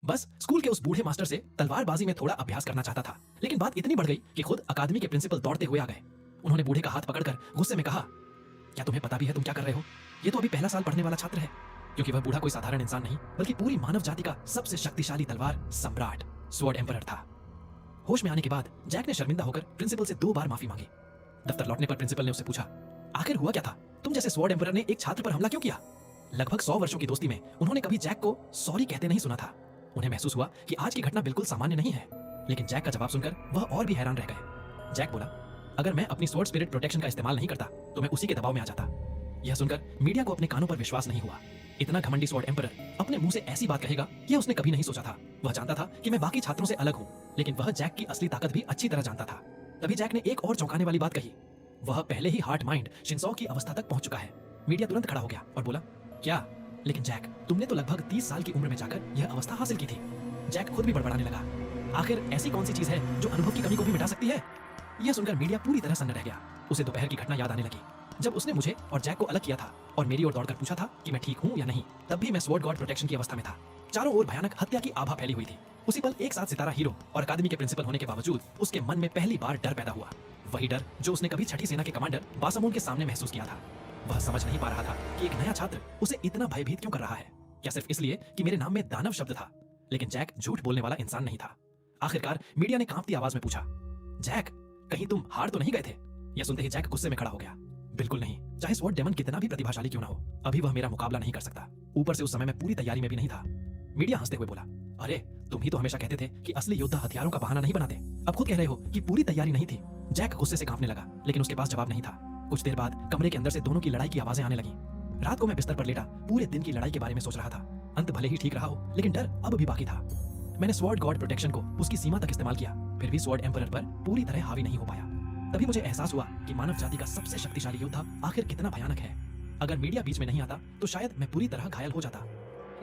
बस स्कूल के उस बूढ़े मास्टर से तलवारबाजी में थोड़ा अभ्यास करना चाहता था, लेकिन बात इतनी बढ़ गई कि खुद अकादमी के प्रिंसिपल दौड़ते हुए आ गए। उन्होंने बूढ़े का हाथ पकड़कर गुस्से में कहा, क्या तुम्हें पता भी है तुम क्या कर रहे हो? ये तो अभी पहला साल पढ़ने वाला छात्र है। क्योंकि वह बूढ़ा कोई साधारण इंसान नहीं, बल्कि पूरी मानव जाति का सबसे शक्तिशाली तलवार सम्राट स्वॉर्ड एम्परर था। होश में आने के बाद जैक ने शर्मिंदा होकर प्रिंसिपल से 2 बार माफी मांगी। दफ्तर लौटने पर प्रिंसिपल ने उससे पूछा, आखिर हुआ क्या था? तुम जैसे स्वॉर्ड एम्परर ने एक छात्र पर हमला क्यों किया? लगभग 100 वर्षों की दोस्ती में उन्होंने कभी जैक को सॉरी कहते नहीं सुना था। उन्हें महसूस हुआ कि आज की घटना बिल्कुल सामान्य नहीं है, लेकिन जैक का जवाब सुनकर वह और भी हैरान रह गए। जैक बोला, अगर मैं अपनी स्वॉर्ड स्पिरिट प्रोटेक्शन का इस्तेमाल नहीं करता तो मैं उसी के दबाव में आ जाता। यह सुनकर मीडिया को अपने कानों पर विश्वास नहीं हुआ। इतना घमंडी स्वॉर्ड एम्परर अपने मुंह से ऐसी बात कहेगा, यह उसने कभी नहीं सोचा था। वह जानता था कि मैं बाकी छात्रों से अलग हूं, लेकिन वह जैक की असली ताकत भी अच्छी तरह जानता था। तभी जैक ने एक और चौंकाने वाली बात कही। वह पहले ही हार्ट माइंड शिनसॉ की अवस्था तक पहुंच चुका है। मीडिया तुरंत खड़ा हो गया और बोला, क्या? लेकिन जैक, तुमने तो लगभग 30 साल की उम्र में जाकर यह अवस्था हासिल की थी। जैक खुद भी बड़बड़ाने लगा, आखिर ऐसी कौन सी चीज है जो अनुभव की कमी को भी मिटा सकती है? यह सुनकर मीडिया पूरी तरह सन्न रह गया। उसे दोपहर की घटना याद आने लगी, जब उसने मुझे और जैक को अलग किया था और मेरी ओर दौड़कर पूछा था कि मैं ठीक हूं या नहीं। तब भी मैं स्वॉर्ड गॉड प्रोटेक्शन की अवस्था में था। चारों ओर भयानक हत्या की आभा फैली हुई थी। उसी पल एक साथ सितारा हीरो और अकादमी के प्रिंसिपल होने के बावजूद उसके मन में पहली बार डर पैदा हुआ। वही डर जो उसने कभी छठी सेना के कमांडर बासामोन के सामने महसूस किया था। वह समझ नहीं पा रहा था कि एक नया छात्र उसे इतना भयभीत क्यों कर रहा है। क्या सिर्फ इसलिए कि मेरे नाम में दानव शब्द था? लेकिन जैक झूठ बोलने वाला इंसान नहीं था। आखिरकार मीडिया ने कांपती आवाज में पूछा, जैक, कहीं तुम हार तो नहीं गए थे? यह सुनते ही जैक गुस्से में खड़ा हो गया। बिल्कुल नहीं, चाहे स्वॉर्ड डेमन कितना भी प्रतिभाशाली क्यों ना हो, अभी वह मेरा मुकाबला नहीं कर सकता। ऊपर से उस समय मैं पूरी तैयारी में भी नहीं था। मीडिया हंसते हुए बोला, अरे तुम ही तो हमेशा कहते थे कि असली योद्धा हथियारों का बहाना नहीं बनाते। अब खुद कह रहे हो कि पूरी तैयारी नहीं थी। जैक गुस्से से कांपने लगा, लेकिन उसके पास जवाब नहीं था। कुछ देर बाद कमरे के अंदर से दोनों की लड़ाई की आवाजें आने लगी। रात को मैं बिस्तर पर लेटा पूरे दिन की लड़ाई के बारे में सोच रहा था। अंत भले ही ठीक रहा हो, लेकिन डर अब भी बाकी था। मैंने स्वॉर्ड गॉड प्रोटेक्शन को उसकी सीमा तक इस्तेमाल किया, फिर भी स्वॉर्ड एम्परर पर पूरी तरह हावी नहीं हो पाया। तभी मुझे एहसास हुआ कि मानव जाति का सबसे शक्तिशाली योद्धा आखिर कितना भयानक है। अगर मीडिया बीच में नहीं आता तो शायद मैं पूरी तरह घायल हो जाता।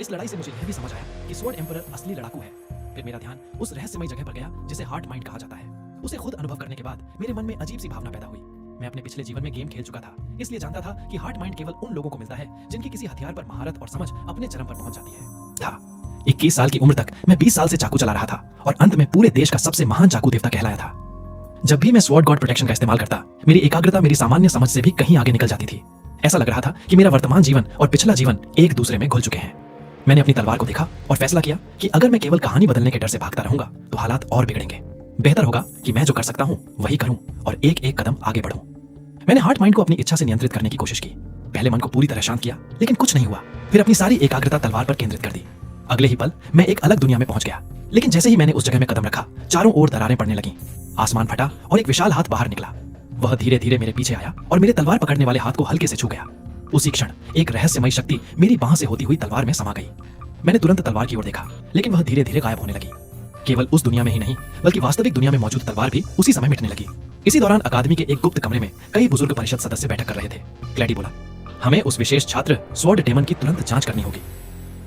इस लड़ाई से मुझे यह भी समझ आया कि स्वॉर्ड एम्परर असली लड़ाकू है। फिर मेरा ध्यान उस रहस्यमय जगह पर गया जिसे हार्ट माइंड कहा जाता है। उसे खुद अनुभव करने के बाद मेरे मन में अजीब सी भावना पैदा हुई। मैं अपने पिछले जीवन में गेम खेल चुका था, इसलिए जानता था कि हार्ट माइंड केवल उन लोगों को मिलता है जिनकी किसी हथियार पर महारत और समझ अपने चरम पर पहुंच जाती है। 21 साल की उम्र तक मैं 20 साल से चाकू चला रहा था और अंत में पूरे देश का सबसे महान चाकू देवता कहलाया था। जब भी मैं स्वॉर्ड गॉड प्रोटेक्शन का इस्तेमाल करता, मेरी एकाग्रता मेरी सामान्य समझ से भी कहीं आगे निकल जाती थी। ऐसा लग रहा था कि मेरा वर्तमान जीवन और पिछला जीवन एक दूसरे में घुल चुके हैं। मैंने अपनी तलवार को देखा और फैसला किया कि अगर मैं केवल कहानी बदलने के डर से भागता रहूंगा तो हालात और बिगड़ेंगे। बेहतर होगा कि मैं जो कर सकता हूं वही करूं और एक एक कदम आगे बढ़ूं। मैंने हार्ट माइंड को अपनी इच्छा से नियंत्रित करने की कोशिश की। पहले मन को पूरी तरह शांत किया, लेकिन कुछ नहीं हुआ। फिर अपनी सारी एकाग्रता तलवार पर केंद्रित कर दी। अगले ही पल मैं एक अलग दुनिया में पहुंच गया। लेकिन जैसे ही मैंने उस जगह में कदम रखा, चारों ओर दरारें पड़ने लगीं। आसमान फटा और एक विशाल हाथ बाहर निकला। वह धीरे धीरे मेरे पीछे आया और मेरे तलवार पकड़ने वाले हाथ को हल्के से छू गया। उसी क्षण एक रहस्यमय शक्ति मेरी बांह से होती हुई तलवार में समा गई। मैंने तुरंत तलवार की ओर देखा, लेकिन वह धीरे धीरे गायब होने लगी। केवल उस दुनिया में ही नहीं, बल्कि वास्तविक दुनिया में मौजूद तलवार भी उसी समय मिटने लगी। इसी दौरान अकादमी के एक गुप्त कमरे में कई बुजुर्ग परिषद सदस्य बैठक कर रहे थे। क्लैडी बोला, हमें उस विशेष छात्र स्वॉर्ड डेमन की तुरंत जांच करनी होगी।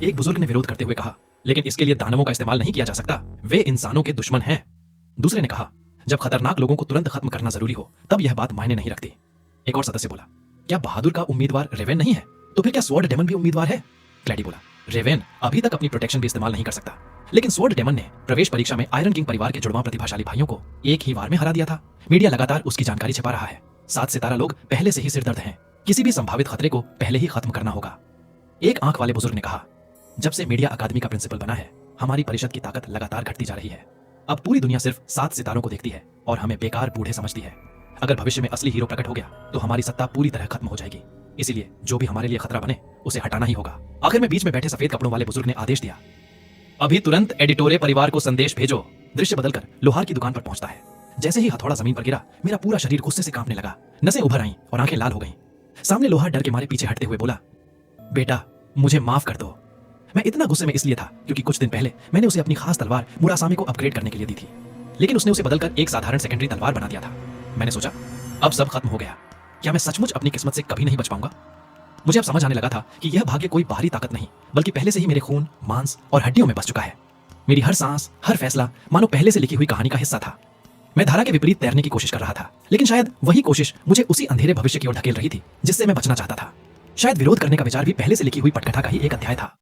एक बुजुर्ग ने विरोध करते हुए कहा, लेकिन इसके लिए दानवों का इस्तेमाल नहीं किया जा सकता, वे इंसानों के दुश्मन हैं। दूसरे ने कहा, जब खतरनाक लोगों को तुरंत खत्म करना जरूरी हो तब यह बात मायने नहीं रखती। एक और सदस्य बोला, क्या बहादुर का उम्मीदवार रेवेन नहीं है? तो फिर क्या स्वॉर्ड डेमन भी उम्मीदवार है? क्लैडी बोला, रेवेन अभी तक अपनी प्रोटेक्शन भी इस्तेमाल नहीं कर सकता, लेकिन स्वॉर्ड डेमन ने प्रवेश परीक्षा में आयरन किंग परिवार के जुड़वां प्रतिभाशाली भाइयों को एक ही वार में हरा दिया था। मीडिया लगातार उसकी जानकारी छिपा रहा है। 7 सितारा लोग पहले से ही सिरदर्द हैं। किसी भी संभावित खतरे को पहले ही खत्म करना होगा। एक आंख वाले बुजुर्ग ने कहा, जब से मीडिया अकादमी का प्रिंसिपल बना है, हमारी परिषद की ताकत लगातार घटती जा रही है। अब पूरी दुनिया सिर्फ 7 सितारों को देखती है और हमें बेकार बूढ़े समझती है। अगर भविष्य में असली हीरो प्रकट हो गया तो हमारी सत्ता पूरी तरह खत्म हो जाएगी। इसीलिए जो भी हमारे लिए खतरा बने उसे हटाना ही होगा। आखिर में बीच में बैठे सफेद कपड़ों वाले बुजुर्ग ने आदेश दिया, अभी तुरंत एडिटोरे परिवार को संदेश भेजो। दृश्य बदलकर लोहार की दुकान पर पहुंचता है। जैसे ही हथौड़ा जमीन पर गिरा, मेरा पूरा शरीर गुस्से से कांपने लगा। नसें उभर आईं और आंखें लाल हो गईं। सामने लोहार डर के मारे पीछे हटते हुए बोला, बेटा मुझे माफ कर दो। मैं इतना गुस्से में इसलिए था क्योंकि कुछ दिन पहले मैंने उसे अपनी खास तलवार मुरासामे को अपग्रेड करने के लिए दी थी, लेकिन उसने उसे बदलकर एक साधारण सेकेंडरी तलवार बना दिया था। मैंने सोचा, अब सब खत्म हो गया। क्या मैं सचमुच अपनी किस्मत से कभी नहीं बच पाऊंगा? मुझे अब समझ आने लगा था कि यह भाग्य कोई बाहरी ताकत नहीं, बल्कि पहले से ही मेरे खून, मांस और हड्डियों में बस चुका है। मेरी हर सांस, हर फैसला मानो पहले से लिखी हुई कहानी का हिस्सा था। मैं धारा के विपरीत तैरने की कोशिश कर रहा था, लेकिन शायद वही कोशिश मुझे उसी अंधेरे भविष्य की ओर ढकेल रही थी जिससे मैं बचना चाहता था। शायद विरोध करने का विचार भी पहले से लिखी हुई पटकथा का ही एक अध्याय था।